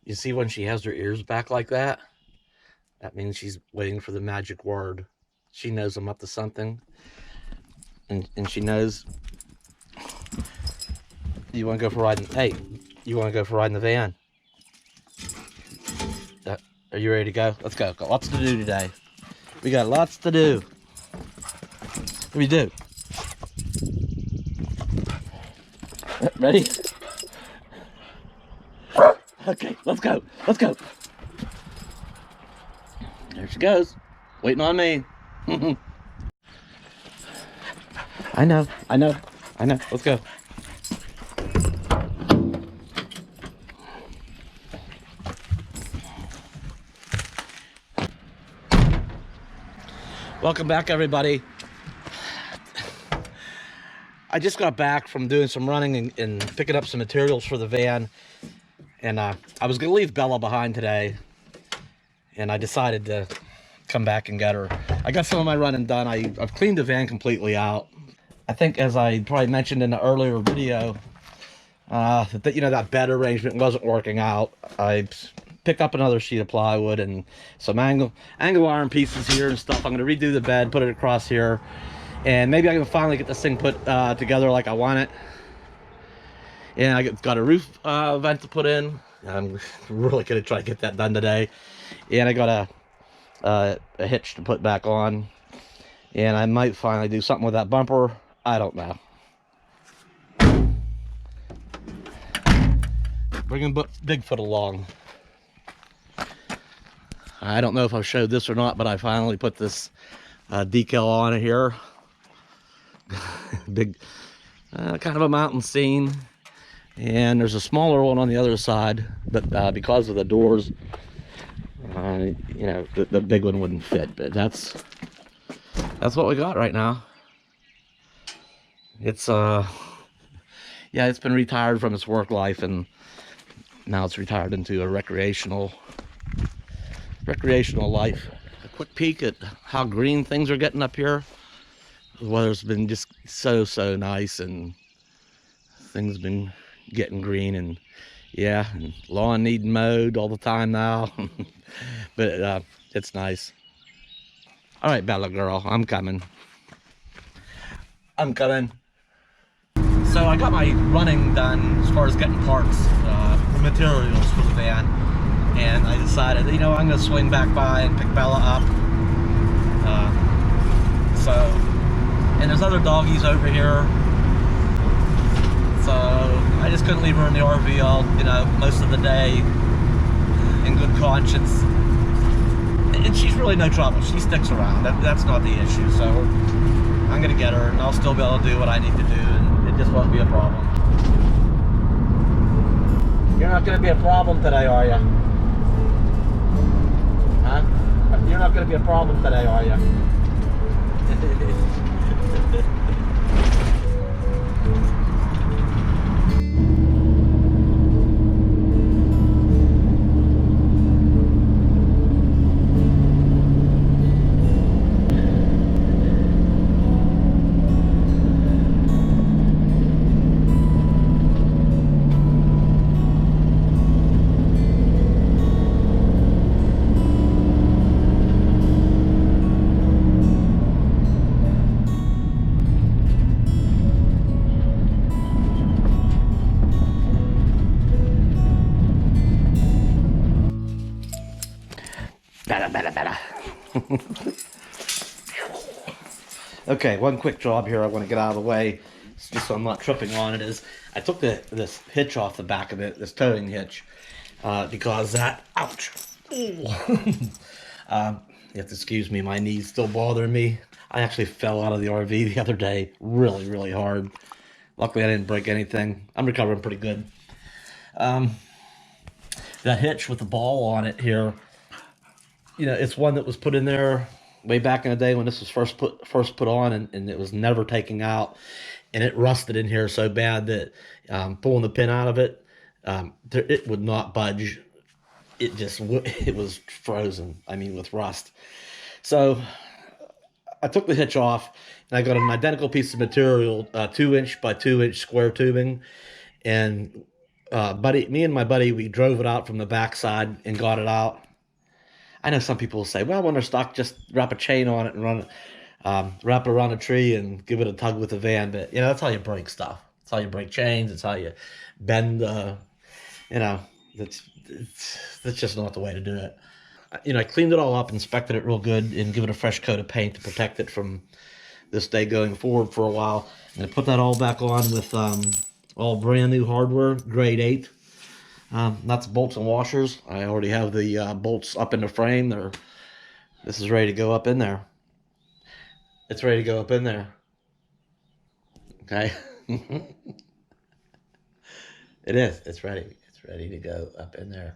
You see when she has her ears back like that? That means she's waiting for the magic word. She knows I'm up to something. And she knows you want to go for riding. Hey, you want to go for riding the van? Are you ready to go? Let's go. Got lots to do today. We got lots to do. What do we do? Ready? Okay, let's go. Let's go. There she goes. Waiting on me. I know. Let's go. Welcome back, everybody. I just got back from doing some running and picking up some materials for the van. And I was going to leave Bella behind today. And I decided to come back and get her. I got some of my running done. I've cleaned the van completely out. I think, as I probably mentioned in the earlier video, that that bed arrangement wasn't working out. I picked up another sheet of plywood and some angle iron pieces here and stuff. I'm going to redo the bed, put it across here, and maybe I can finally get this thing put together like I want it. And I got a roof vent to put in. I'm really going to try to get that done today. And I got a hitch to put back on. And I might finally do something with that bumper. I don't know. Bringing Bigfoot along. I don't know if I've showed this or not, but I finally put this decal on it here. Big, kind of a mountain scene. And there's a smaller one on the other side, but because of the doors, the big one wouldn't fit. But that's what we got right now. It's it's been retired from its work life, and now it's retired into a recreational life. A quick peek at how green things are getting up here. The weather's been just so nice, and things been getting green, and and lawn needing mowed all the time now. But it's nice. All right, Bella girl, I'm coming. So I got my running done as far as getting parts, materials for the van, and I decided, I'm gonna swing back by and pick Bella up. And there's other doggies over here, so I just couldn't leave her in the RV all, most of the day in good conscience. And she's really no trouble. She sticks around. That's not the issue. So I'm gonna get her, and I'll still be able to do what I need to do, and it just won't be a problem. You're not gonna be a problem today, are you? Huh? You're not gonna be a problem today, are you? Better. Okay, one quick job here I want to get out of the way, just so I'm not tripping on it, is I took this hitch off the back of it, this towing hitch, because that, ouch. You have to excuse me, my knees still bothering me. I actually fell out of the RV the other day, really hard. Luckily I didn't break anything. I'm recovering pretty good. That hitch with the ball on it here, it's one that was put in there way back in the day when this was first put on, and it was never taken out, and it rusted in here so bad that pulling the pin out of it, it would not budge. It was frozen, with rust. So I took the hitch off, and I got an identical piece of material, 2-inch by 2-inch square tubing, and me and my buddy, we drove it out from the backside and got it out. I know some people will say, well, when they're stuck, just wrap a chain on it and run it, wrap it around a tree and give it a tug with the van. But, you know, that's how you break stuff. That's how you break chains. It's how you bend, you know, that's just not the way to do it. You know, I cleaned it all up, inspected it real good, and give it a fresh coat of paint to protect it from this day going forward for a while. And I put that all back on with all brand new hardware, grade 8. That's bolts and washers. I already have the bolts up in the frame. This is ready to go up in there. It's ready to go up in there. Okay. It is. It's ready. It's ready to go up in there.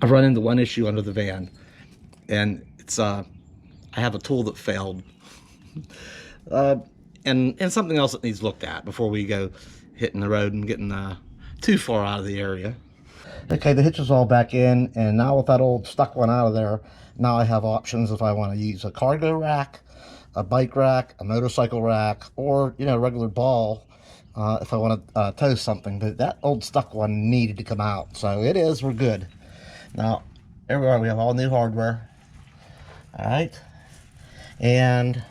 I've run into one issue under the van, and it's I have a tool that failed, and something else that needs looked at before we go hitting the road and getting too far out of the area. Okay, the hitch is all back in, and now with that old stuck one out of there, now I have options if I want to use a cargo rack, a bike rack, a motorcycle rack, or, you know, a regular ball if I want to tow something. But that old stuck one needed to come out, so it is. We're good. Now, there we are. We have all new hardware. All right, and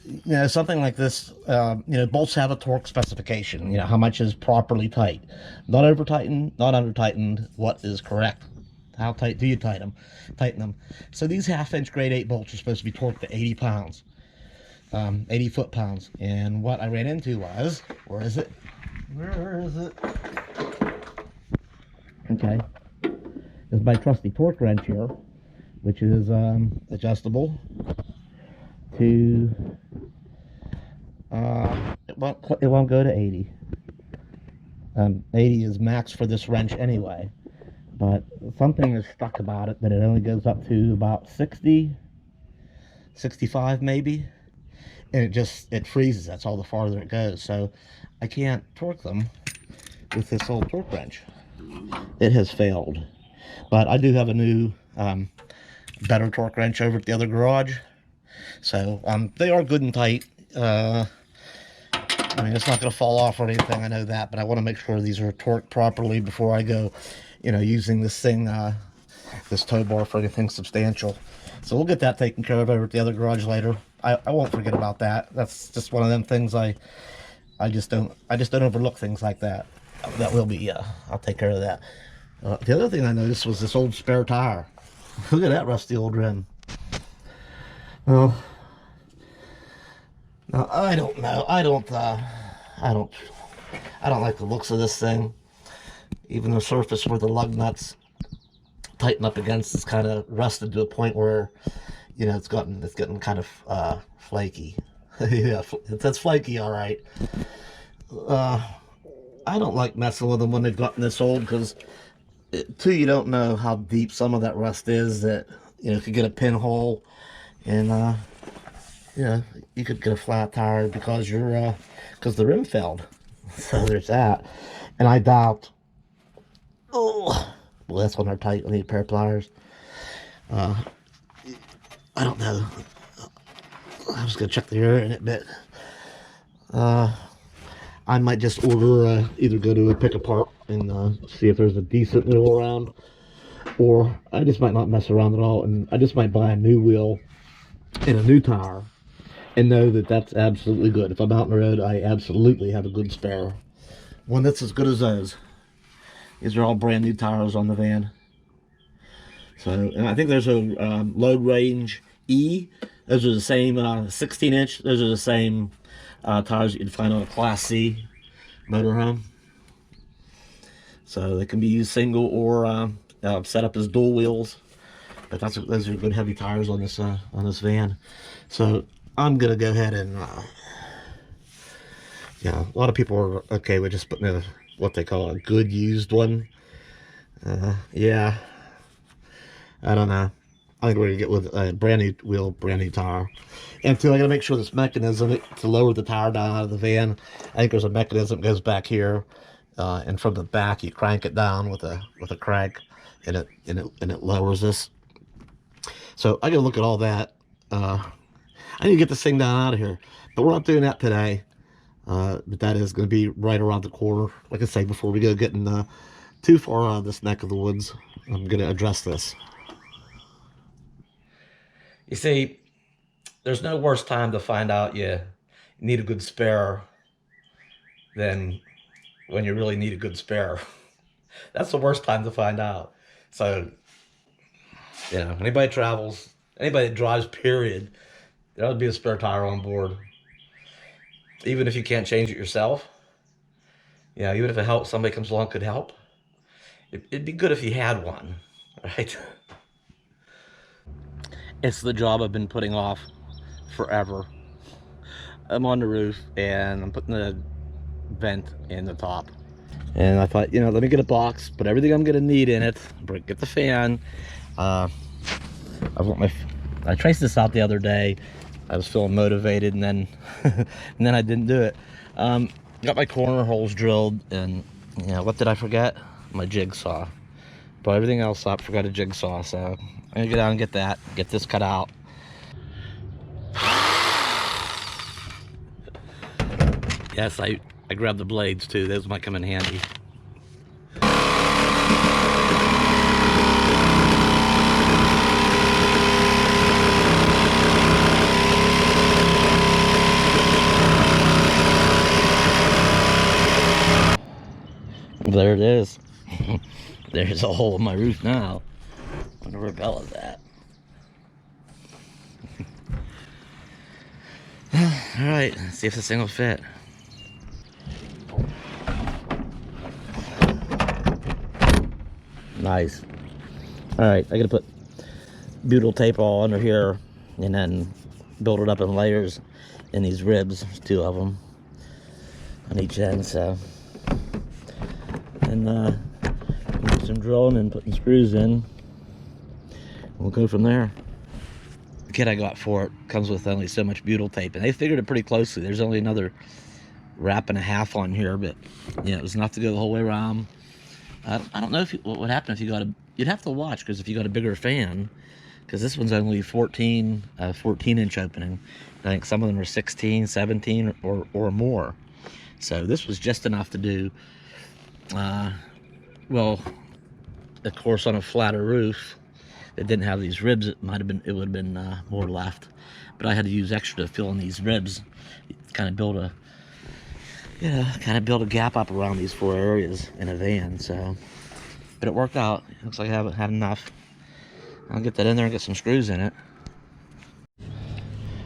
you know, something like this, you know, bolts have a torque specification, you know, how much is properly tight. Not over tightened, not under tightened, what is correct. How tight do you tighten them? So these 1/2-inch grade 8 bolts are supposed to be torqued to 80 pounds, 80 foot-pounds. And what I ran into was, where is it? Okay, is my trusty torque wrench here, which is adjustable to it won't go to 80. 80 is max for this wrench anyway, but something is stuck about it that it only goes up to about 60, 65 maybe, and it freezes. That's all the farther it goes. So I can't torque them with this old torque wrench. It has failed. But I do have a new better torque wrench over at the other garage. So they are good and tight. I mean, it's not going to fall off or anything, I know that, but I want to make sure these are torqued properly before I go, you know, using this thing, this tow bar for anything substantial. So we'll get that taken care of over at the other garage later. I won't forget about that. That's just one of them things I just don't overlook things like that. That will be, I'll take care of that. The other thing I noticed was this old spare tire. Look at that rusty old rim. Well, now, I don't know. I don't like the looks of this thing. Even the surface where the lug nuts tighten up against is kind of rusted to a point where, you know, it's getting kind of flaky. Yeah, that's flaky, all right. I don't like messing with them when they've gotten this old, because too, you don't know how deep some of that rust is. That, you know, could get a pinhole, and you know, you could get a flat tire because because the rim failed. So there's that. And I doubt, oh, well, that's when they're tight. I need a pair of pliers. I don't know. I was gonna check the air in it, but I might just order, either go to a pick apart and see if there's a decent wheel around, or I just might not mess around at all, and I just might buy a new wheel and a new tire and know that that's absolutely good. If I'm out on the road, I absolutely have a good spare. One that's as good as those. These are all brand new tires on the van. So, and I think there's a load range E. Those are the same 16-inch. Those are the same tires that you'd find on a Class C motorhome. So they can be used single or set up as dual wheels. But those are good heavy tires on this van. So I'm gonna go ahead and yeah, a lot of people are okay with just putting what they call a good used one. Yeah, I don't know. I think we're gonna get with a brand new wheel, brand new tire. And two, I gotta make sure this mechanism to lower the tire down out of the van. I think there's a mechanism that goes back here, and from the back you crank it down with a crank, and it lowers this. So I gotta look at all that. I need to get this thing down out of here, but we're not doing that today. But that is going to be right around the corner. Like I say, before we go getting too far out of this neck of the woods, I'm going to address this. You see, there's no worse time to find out you need a good spare than when you really need a good spare. That's the worst time to find out. So, you know, anybody travels, anybody that drives, period, there ought to be a spare tire on board. Even if you can't change it yourself, you know, even if it helps, somebody comes along could help. It'd be good if you had one, right? It's the job I've been putting off forever. I'm on the roof and I'm putting the vent in the top. And I thought, you know, let me get a box, put everything I'm gonna need in it, get the fan. I traced this out the other day. I was feeling motivated, and then and then I didn't do it. Got my corner holes drilled, and you know, what did I forget? My jigsaw. But everything else up, forgot a jigsaw, so I'm gonna go down and get that, get this cut out. Yes, I grabbed the blades too. Those might come in handy. There it is. There's a hole in my roof now. I wonder where Bella's at. Alright, let's see if this thing will fit. Nice. Alright, I gotta put butyl tape all under here and then build it up in layers in these ribs. There's 2 of them on each end, so. And do some drilling and putting screws in. We'll go from there. The kit I got for it comes with only so much butyl tape, and they figured it pretty closely. There's only another wrap and a half on here, but yeah, it was enough to go the whole way around. I don't know what would happen if you got a. You'd have to watch, because if you got a bigger fan, because this one's only 14-inch opening. I think some of them are 16, 17, or more. So this was just enough to do. Well, of course, on a flatter roof that didn't have these ribs, it would have been more left. But I had to use extra to fill in these ribs, kind of build a gap up around these 4 areas in a van. So, but it worked out. Looks like I haven't had enough. I'll get that in there and get some screws in it.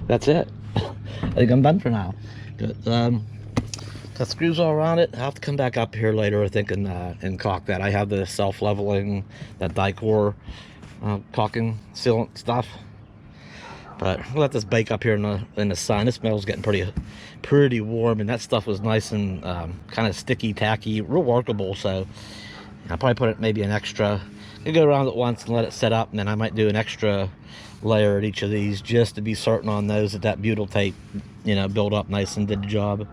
That's it. I think I'm done for now. Good. Got screws all around it. I'll have to come back up here later, I think, and caulk that. I have the self-leveling, that Dicor caulking sealant stuff. But we'll let this bake up here in the sun. This metal's getting pretty warm, and that stuff was nice and kind of sticky, tacky, real workable. So I'll probably put it maybe an extra. You go around it once and let it set up, and then I might do an extra layer at each of these just to be certain on those that butyl tape, you know, build up nice and did the job.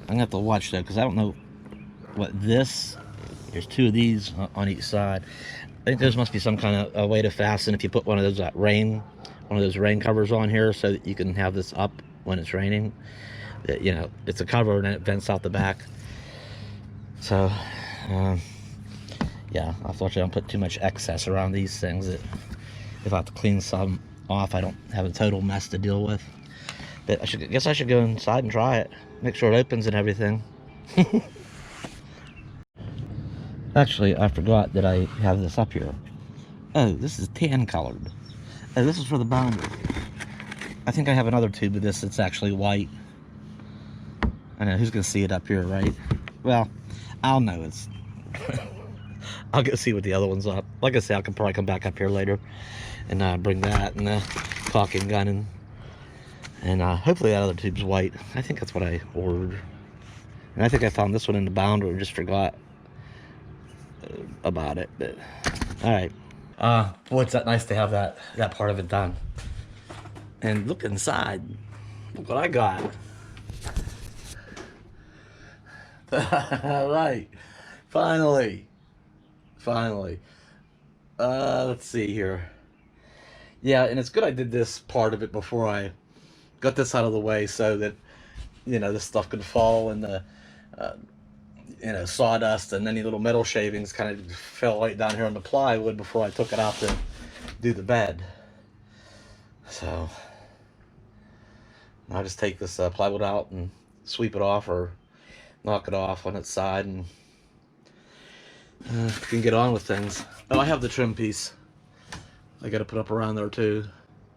I'm gonna have to watch though, because I don't know what this. There's 2 of these on each side. I think there must be some kind of a way to fasten if you put one of those rain covers on here, so that you can have this up when it's raining. You know, it's a cover and then it vents out the back. So, yeah, unfortunately I don't put too much excess around these things. That if I have to clean some off, I don't have a total mess to deal with. But I guess I should go inside and try it. Make sure it opens and everything. Actually, I forgot that I have this up here. Oh, this is tan colored. Oh, this is for the boundary. I think I have another tube of this that's actually white. I know, who's gonna see it up here, right? Well, I'll know it's... I'll go see what the other one's up. Like I say, I can probably come back up here later and bring that and the caulking gun and hopefully that other tube's white. I think that's what I ordered. And I think I found this one in the boundary and just forgot about it. But all right. Boy, it's that nice to have that part of it done. And look inside. Look what I got. All right. Finally. Let's see here. Yeah, and it's good I did this part of it before I got this out of the way, so that you know, this stuff could fall in the, you know, sawdust and any little metal shavings kind of fell right down here on the plywood before I took it out to do the bed. So I'll just take this plywood out and sweep it off or knock it off on its side, and can get on with things. Oh, I have the trim piece I gotta put up around there too.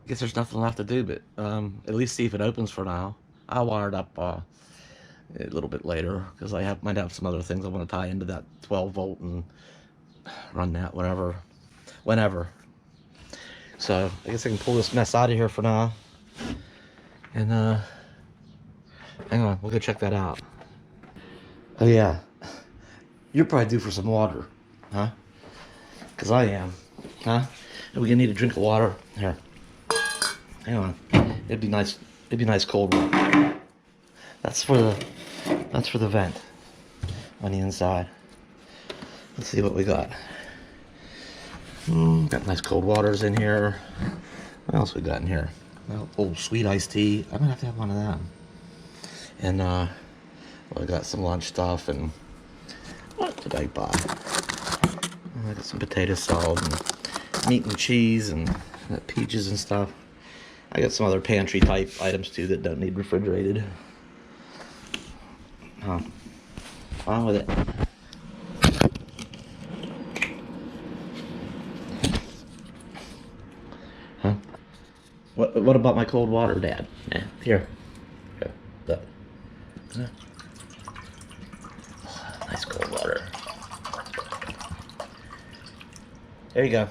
I guess there's nothing left to do but at least see if it opens for now. I'll wire it up a little bit later because I might have some other things I want to tie into that 12 volt and run that whenever. So I guess I can pull this mess out of here for now. And hang on, we'll go check that out. Oh yeah, you're probably due for some water, huh? Cause I am, huh? And we're gonna need a drink of water. Here, hang on. It'd be nice. It'd be nice cold water. That's for the vent on the inside. Let's see what we got. Got nice cold waters in here. What else we got in here? Oh, sweet iced tea. I'm gonna have to have one of them. And well, I got some lunch stuff. And what did I buy? I got some potato salad and meat and cheese and peaches and stuff. I got some other pantry type items too that don't need refrigerated. On with it. Huh? What about my cold water, Dad? Yeah, here. Look. Oh, nice cold water. There you go.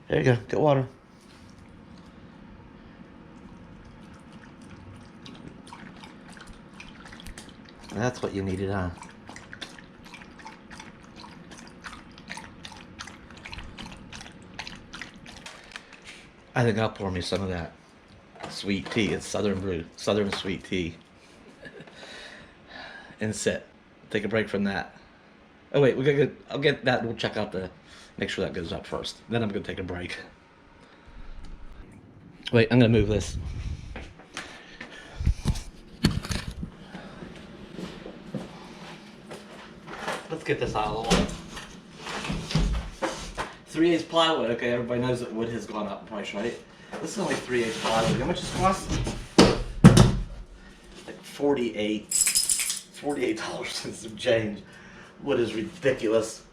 There you go. Get water. That's what you needed, huh? I think I'll pour me some of that sweet tea. It's Southern brew, Southern sweet tea. And sit. Take a break from that. Oh wait, we gotta go. I'll get that. We'll check out make sure that goes up first. Then I'm gonna take a break. Wait, I'm gonna move this. Let's get this out of the way. 3/8 plywood. Okay, everybody knows that wood has gone up in price, right? This is only 3/8 plywood. How much does it cost? Like $48 and some change. Wood is ridiculous.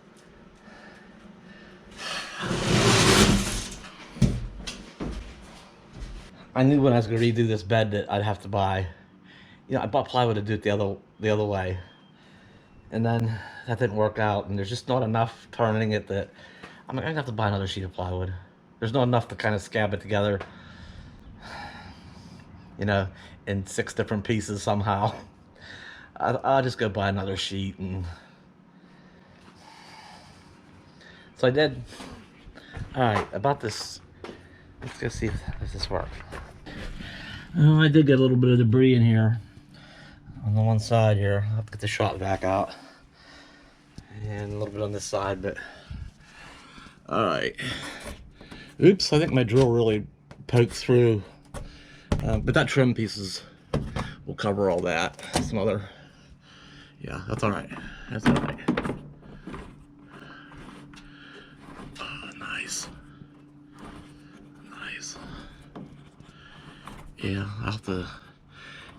I knew when I was gonna redo this bed that I'd have to buy. You know, I bought plywood to do it the other way, and then that didn't work out. And there's just not enough turning it that I'm gonna have to buy another sheet of plywood. There's not enough to kind of scab it together, you know, in 6 different pieces somehow. I'll just go buy another sheet, and so I did. All right, about this. Let's go see if this works. Oh, I did get a little bit of debris in here on the one side here. I'll have to get the shot vac out, and a little bit on this side, but all right. Oops, I think my drill really poked through, but that trim pieces will cover all that. Some other, yeah, that's all right. That's all right. Oh, nice. Nice. Yeah, I'll have to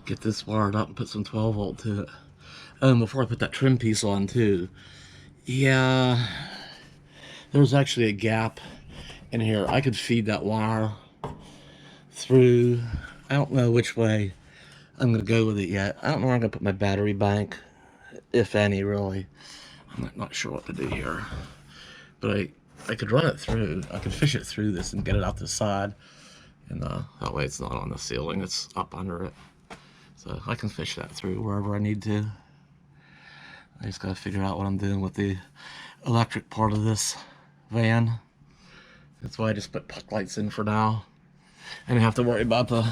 get this wired up and put some 12 volt to it. Before I put that trim piece on too. Yeah, there's actually a gap in here. I could feed that wire through. I don't know which way I'm gonna go with it yet. I don't know where I'm gonna put my battery bank, if any, really. I'm not sure what to do here. But I could run it through. I could fish it through this and get it out the side. And that way it's not on the ceiling, it's up under it. So I can fish that through wherever I need to. I just gotta figure out what I'm doing with the electric part of this van. That's why I just put puck lights in for now. I don't have to worry about the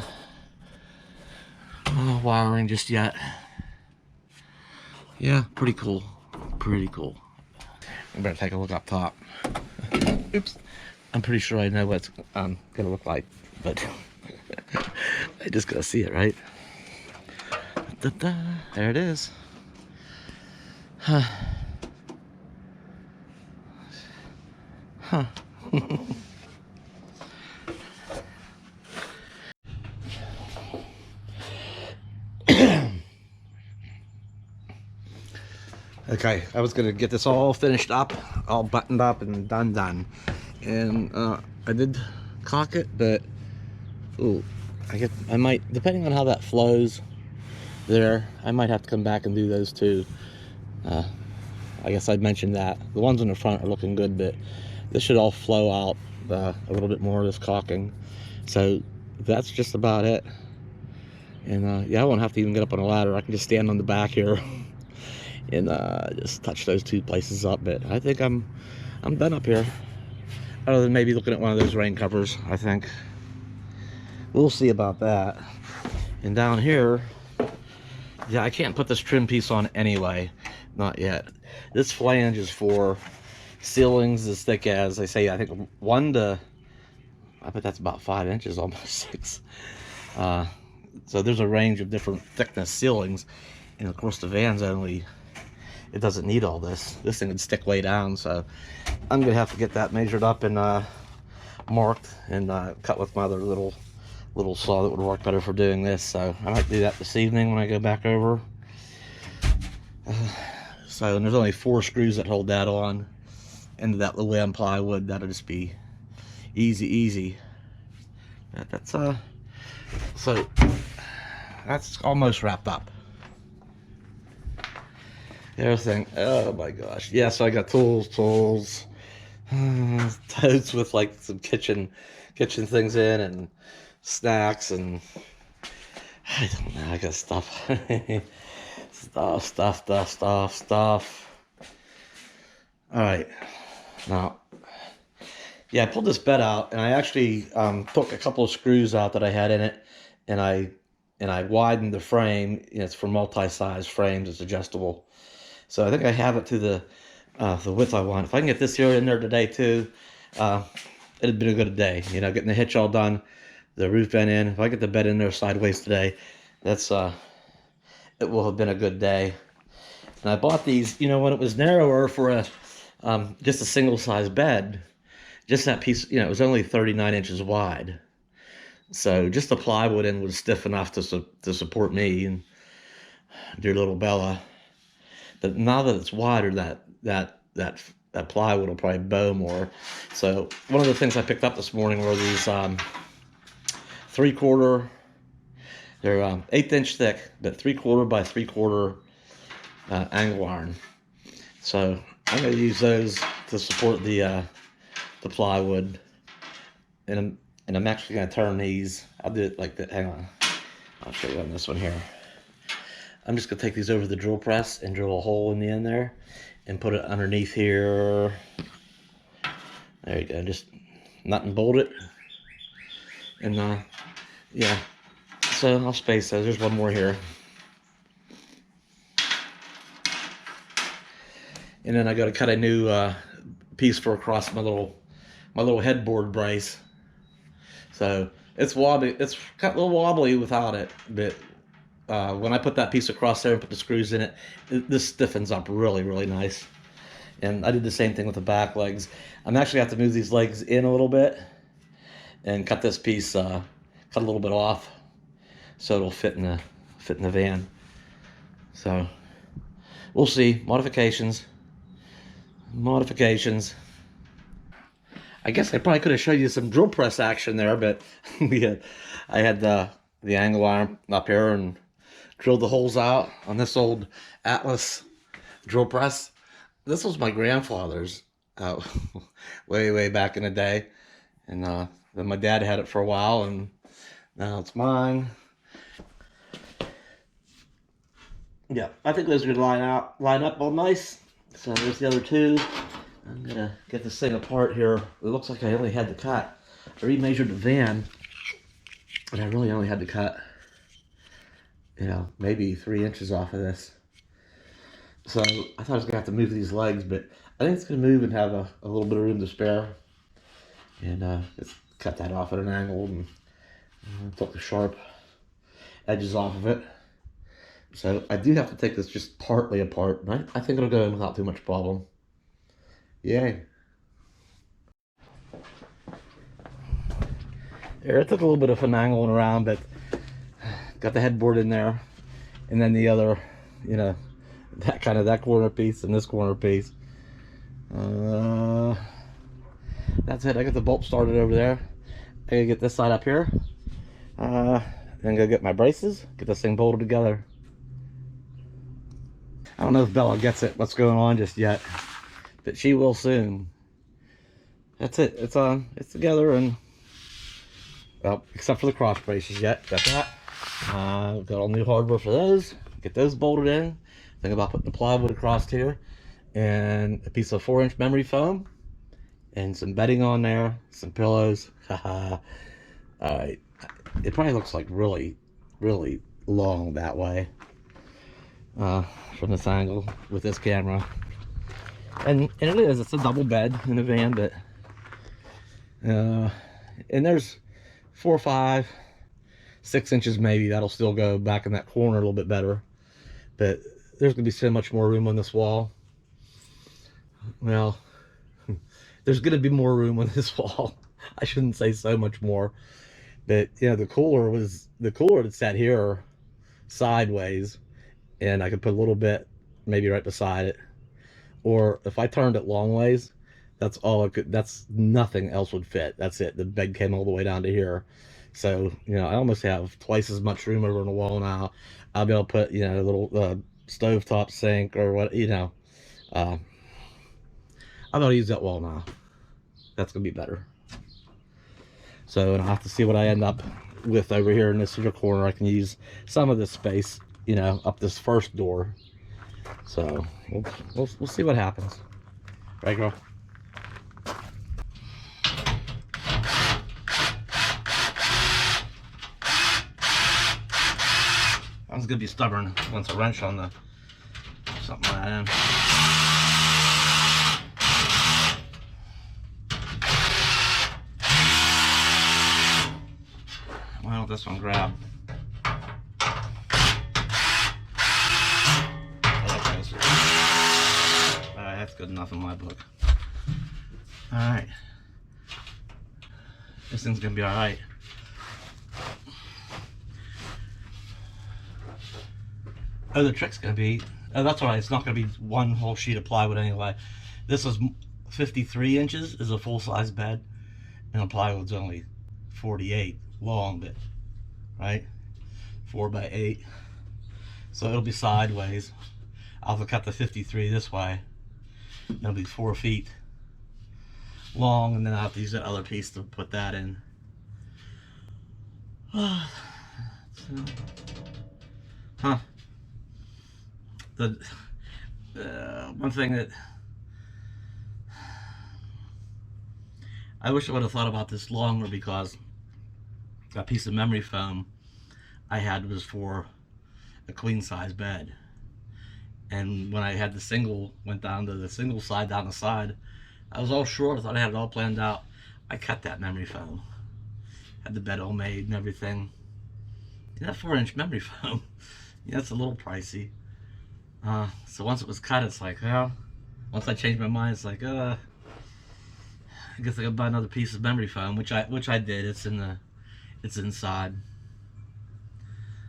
wiring just yet. Yeah, pretty cool. Pretty cool. I better take a look up top. Oops. I'm pretty sure I know what it's gonna look like, but I just gotta see it, right? Da-da. There it is. Huh. Huh. Okay, I was gonna get this all finished up, all buttoned up and done. And I did caulk it, but ooh, I might, depending on how that flows there, I might have to come back and do those too. I guess I'd mentioned that. The ones in the front are looking good, but this should all flow out a little bit more of this caulking. So that's just about it. And yeah, I won't have to even get up on a ladder. I can just stand on the back here and just touch those two places up. But I think I'm done up here. Other than maybe looking at one of those rain covers, I think. We'll see about that. And down here, yeah, I can't put this trim piece on anyway. Not yet. This flange is for ceilings as thick as, I say, I think 1 to, I bet that's about 5 inches, almost 6. So there's a range of different thickness ceilings. And of course the van's only, it doesn't need all this. This thing would stick way down, so I'm gonna have to get that measured up and marked and cut with my other little saw that would work better for doing this. So I might do that this evening when I go back over. So, and there's only 4 screws that hold that on into that little M plywood. That'll just be easy. That's so that's almost wrapped up. Everything, oh my gosh. Yeah, so I got tools, totes with like some kitchen things in, and snacks, and I don't know, I got stuff. stuff. All right, now, yeah, I pulled this bed out, and I actually took a couple of screws out that I had in it, and I widened the frame. You know, it's for multi-size frames. It's adjustable. So I think I have it to the width I want. If I can get this here in there today too, it'd been a good day. You know, getting the hitch all done, the roof vent in. If I get the bed in there sideways today, that's it will have been a good day. And I bought these, you know, when it was narrower for a just a single size bed. Just that piece, you know, it was only 39 inches wide. So just the plywood in was stiff enough to support me and dear little Bella. But now that it's wider, that plywood will probably bow more. So one of the things I picked up this morning were these 3/4. They're 1/8 inch thick, but 3/4 by 3/4 angle iron. So I'm going to use those to support the plywood, and I'm actually going to turn these. I'll do it like that. Hang on, I'll show you on this one here. I'm just gonna take these over the drill press and drill a hole in the end there and put it underneath here. There you go, just nut and bolt it. And yeah, so I'll space those. There's one more here. And then I gotta cut a new piece for across my little headboard brace. So it's wobbly, it's kind of a little wobbly without it, but when I put that piece across there and put the screws in it, this stiffens up really nice. And I did the same thing with the back legs. I'm actually have to move these legs in a little bit and cut this piece, cut a little bit off, so it'll fit in the van. So we'll see. Modifications. I guess I probably could have showed you some drill press action there, but I had the angle iron up here and drilled the holes out on this old Atlas drill press. This was my grandfather's way back in the day, and then my dad had it for a while, and now it's mine. Yeah, I think those would line up all nice. So there's the other two. I'm gonna get this thing apart here. It looks like I only had to cut. I remeasured the van, but I really only had to cut, you know, maybe 3 inches off of this. So I thought I was gonna have to move these legs, but I think it's gonna move and have a little bit of room to spare. And just cut that off at an angle and took the sharp edges off of it. So I do have to take this just partly apart, but I think it'll go in without too much problem. Yay. There, it took a little bit of finagling around, but got the headboard in there, and then the other, you know, that corner piece and this corner piece. That's it. I got the bolt started over there. I gotta get this side up here. Then go get my braces, get this thing bolted together. I don't know if Bella gets it, what's going on just yet, but she will soon. That's it. It's on. It's together, and well, except for the cross braces yet. Got that. Got all new hardware for those. Get those bolted in. Think about putting the plywood across here, and a piece of 4-inch memory foam, and some bedding on there, some pillows. Haha. Alright. It probably looks like really, really long that way. From this angle with this camera. And it is, it's a double bed in a van, but and there's 4, 5, 6 inches maybe that'll still go back in that corner a little bit better, but there's gonna be so much more room on this wall. Well, there's gonna be more room on this wall. I shouldn't say so much more, but yeah, the cooler that sat here sideways, and I could put a little bit maybe right beside it, or if I turned it long ways, that's all I could, that's nothing else would fit. That's it. The bed came all the way down to here, so you know I almost have twice as much room over on the wall now. I'll be able to put, you know, a little stovetop sink or what, you know. I'm gonna use that wall now. That's gonna be better. So, and I'll have to see what I end up with over here in this other corner. I can use some of this space, you know, up this first door. So we'll see what happens. Right, girl? I was gonna be stubborn once a wrench on the something like that. Well, this one grabbed. That's good enough in my book. Alright. This thing's gonna be alright. Oh, the trick's gonna be, oh, that's alright, it's not gonna be one whole sheet of plywood anyway. This is 53 inches, is a full-size bed, and the plywood's only 48 long, but, right? 4 by 8. So it'll be sideways. I'll have to cut the 53 this way. It'll be 4 feet long, and then I'll have to use that other piece to put that in. Huh. The one thing that I wish I would have thought about this longer, because that piece of memory foam I had was for a queen size bed. And when I had the single, went down to the single side down the side, I was all short. I thought I had it all planned out. I cut that memory foam. Had the bed all made and everything. And that 4-inch memory foam, yeah, that's a little pricey. So once it was cut, it's like, well, once I changed my mind, it's like, I guess I gotta buy another piece of memory foam, which I did. It's inside.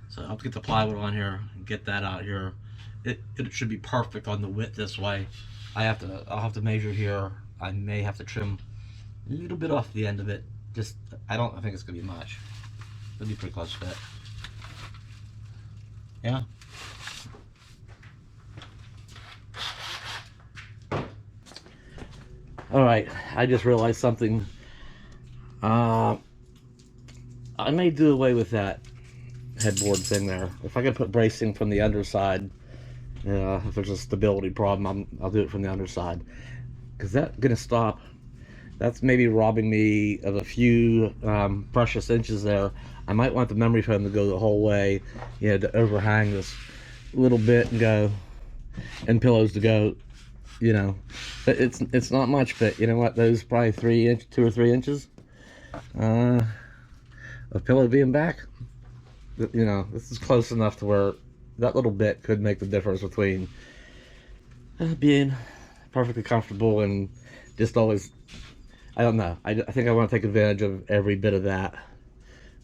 So I'll have to get the plywood on here and get that out here. It should be perfect on the width this way. I'll have to measure here. I may have to trim a little bit off the end of it. Just, I think it's gonna be much. It'll be pretty close fit. Yeah. All right, I just realized something. I may do away with that headboard thing there. If I could put bracing from the underside, if there's a stability problem, I'll do it from the underside, because that's gonna stop. That's maybe robbing me of a few precious inches there. I might want the memory foam to go the whole way, you know, to overhang this little bit and go, and pillows to go, you know. But it's not much, but you know what? Those probably 2 or 3 inches of pillow being back. you know, this is close enough to where that little bit could make the difference between being perfectly comfortable and just always, I don't know. I think I want to take advantage of every bit of that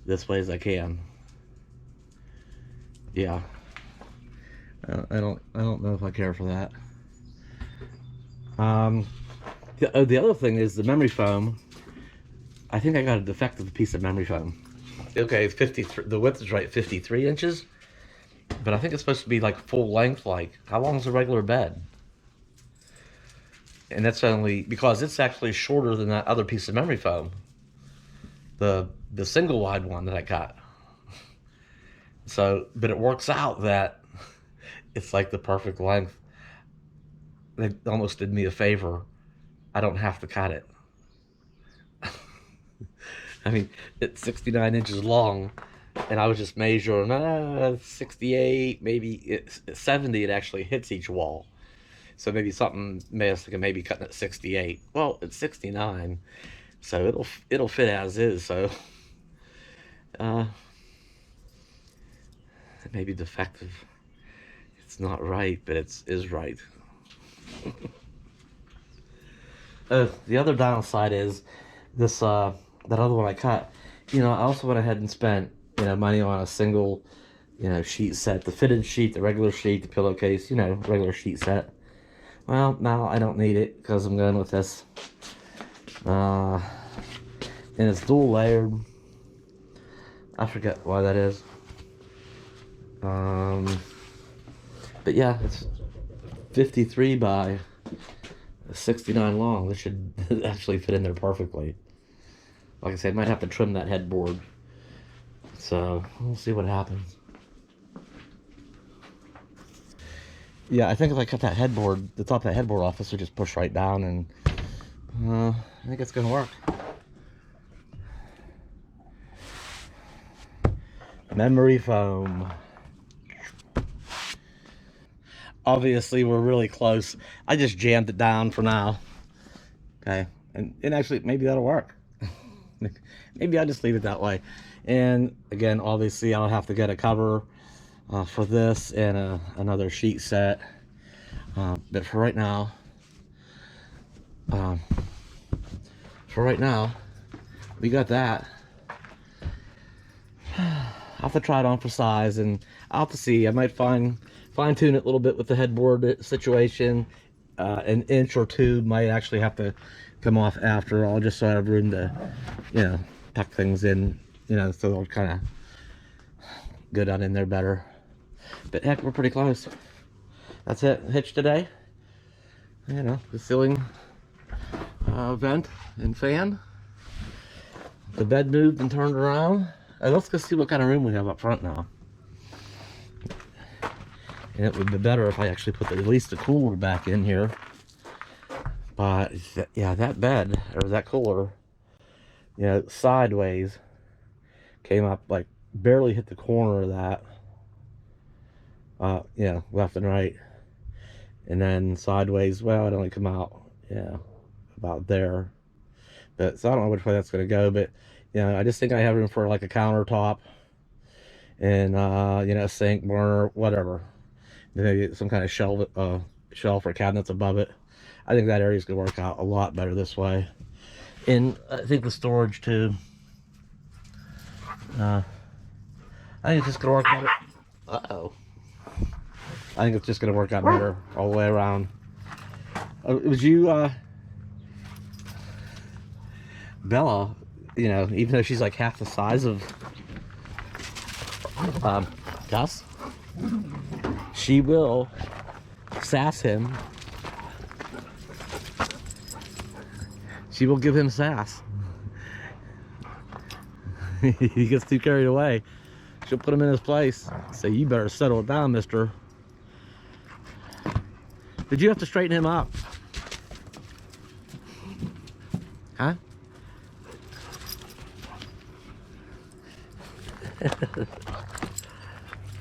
this way as I can. Yeah. I don't know if I care for that. The other thing is the memory foam. I think I got a defective piece of memory foam. Okay, 53. The width is right, 53 inches, but I think it's supposed to be like full length. Like, how long is a regular bed? And that's only because it's actually shorter than that other piece of memory foam, the single wide one that I got. So, but it works out that it's like the perfect length. They almost did me a favor. I don't have to cut it. I mean, it's 69 inches long, and I was just measuring 68, maybe 70. It actually hits each wall. So maybe something maybe cutting at 68. Well, it's 69, so it'll fit as is. So it may be defective. It's not right, but it is right. The other downside is this that other one I cut. You know, I also went ahead and spent, you know, money on a single, you know, sheet set, the fitted sheet, the regular sheet, the pillowcase, you know, regular sheet set. Well, now I don't need it because I'm going with this. And it's dual layered. I forget why that is. But yeah, it's 53 by 69 long. This should actually fit in there perfectly. Like I said, I might have to trim that headboard. So we'll see what happens. Yeah, I think if I cut that headboard, the top of that headboard off, this will just push right down, and I think it's gonna work. Memory foam. Obviously, we're really close. I just jammed it down for now. Okay, and actually, maybe that'll work. Maybe I'll just leave it that way. And again, obviously, I'll have to get a cover for this and another sheet set. But for right now, we got that. I'll have to try it on for size, and I'll have to see. I might fine tune it a little bit with the headboard situation. An inch or two might actually have to come off after all, just so I have room to, you know, tuck things in, you know, so they'll kind of go down in there better. But heck, we're pretty close. That's it. Hitch today. You know, the ceiling vent and fan. The bed moved and turned around. Let's go see what kind of room we have up front now. And it would be better if I actually put at least the cooler back in here. But yeah, that bed or that cooler, you know, sideways came up, like barely hit the corner of that. Yeah, left and right, and then sideways. Well, it only come out, yeah, about there. But so I don't know which way that's going to go. But you know, I just think I have room for like a countertop and you know, a sink, burner, whatever. Maybe some kind of shelf or cabinets above it. I think that area is going to work out a lot better this way. And I think the storage too. I think it's just going to work out. Uh-oh. I think it's just going to work out better all the way around. It was you, Bella, you know, even though she's like half the size of Gus, she will sass him. She will give him sass. He gets too carried away. She'll put him in his place. Say, you better settle it down, mister. Did you have to straighten him up? Huh?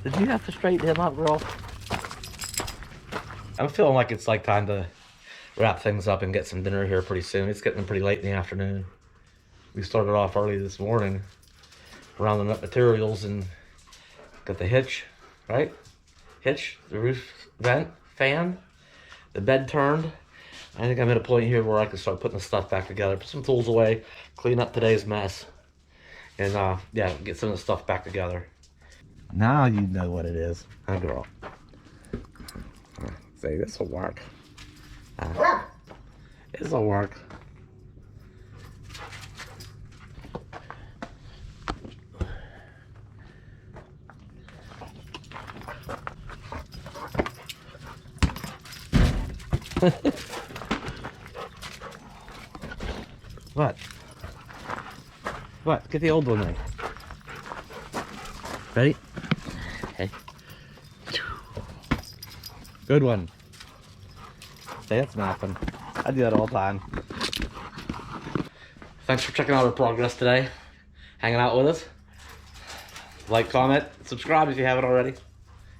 Did you have to straighten him up, girl? I'm feeling like it's like time to wrap things up and get some dinner here pretty soon. It's getting pretty late in the afternoon. We started off early this morning rounding up materials and Got the hitch, right? Hitch, the roof vent, fan, the bed turned. I think I'm at a point here where I can start putting the stuff back together, put some tools away, clean up today's mess, and yeah, get some of the stuff back together. Now you know what it is, huh, girl? Say, this'll work. This'll work. What? What? Get the old one then. Ready? Okay. Good one. Say, that's nothing. I do that all the time. Thanks for checking out our progress today. Hanging out with us. Like, comment, subscribe if you haven't already.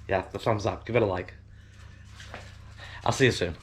Yeah, the thumbs up. Give it a like. I'll see you soon.